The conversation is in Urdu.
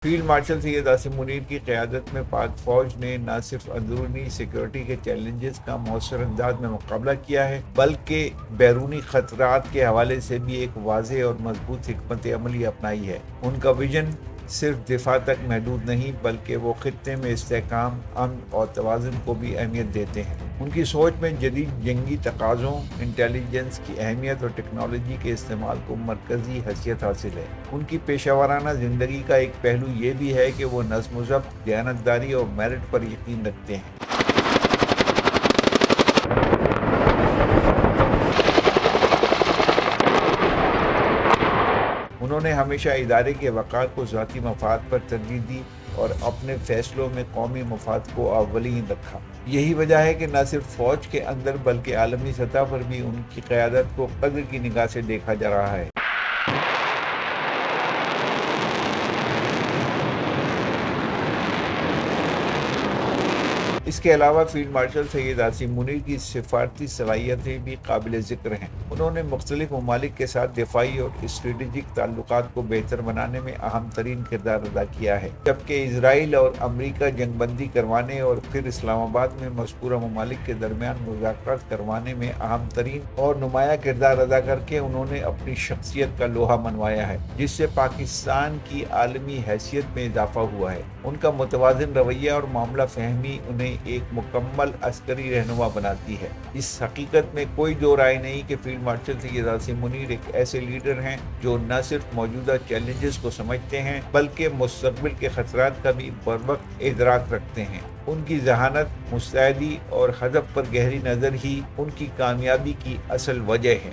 فیلڈ مارشل سید عاصم منیر کی قیادت میں پاک فوج نے نہ صرف اندرونی سیکیورٹی کے چیلنجز کا مؤثر انداز میں مقابلہ کیا ہے بلکہ بیرونی خطرات کے حوالے سے بھی ایک واضح اور مضبوط حکمت عملی اپنائی ہے۔ ان کا ویژن صرف دفاع تک محدود نہیں بلکہ وہ خطے میں استحکام، امن اور توازن کو بھی اہمیت دیتے ہیں۔ ان کی سوچ میں جدید جنگی تقاضوں، انٹیلیجنس کی اہمیت اور ٹیکنالوجی کے استعمال کو مرکزی حیثیت حاصل ہے۔ ان کی پیشہ ورانہ زندگی کا ایک پہلو یہ بھی ہے کہ وہ نظم و ضبط، دیانتداری اور میرٹ پر یقین رکھتے ہیں۔ انہوں نے ہمیشہ ادارے کے وقار کو ذاتی مفاد پر ترجیح دی اور اپنے فیصلوں میں قومی مفاد کو اولین رکھا۔ یہی وجہ ہے کہ نہ صرف فوج کے اندر بلکہ عالمی سطح پر بھی ان کی قیادت کو قدر کی نگاہ سے دیکھا جا رہا ہے۔ اس کے علاوہ فیلڈ مارشل سید عاصم منیر کی سفارتی صلاحیتیں بھی قابل ذکر ہیں۔ انہوں نے مختلف ممالک کے ساتھ دفاعی اور اسٹریٹجک تعلقات کو بہتر بنانے میں اہم ترین کردار ادا کیا ہے، جبکہ اسرائیل اور امریکہ جنگ بندی کروانے اور پھر اسلام آباد میں مذکورہ ممالک کے درمیان مذاکرات کروانے میں اہم ترین اور نمایاں کردار ادا کر کے انہوں نے اپنی شخصیت کا لوہا منوایا ہے، جس سے پاکستان کی عالمی حیثیت میں اضافہ ہوا ہے۔ ان کا متوازن رویہ اور معاملہ فہمی انہیں ایک مکمل عسکری رہنما بناتی ہے۔ اس حقیقت میں کوئی دو رائے نہیں کہ فیلڈ مارشل سید عاصم منیر ایک ایسے لیڈر ہیں جو نہ صرف موجودہ چیلنجز کو سمجھتے ہیں بلکہ مستقبل کے خطرات کا بھی بروقت ادراک رکھتے ہیں۔ ان کی ذہانت، مستعدی اور ہدف پر گہری نظر ہی ان کی کامیابی کی اصل وجہ ہے۔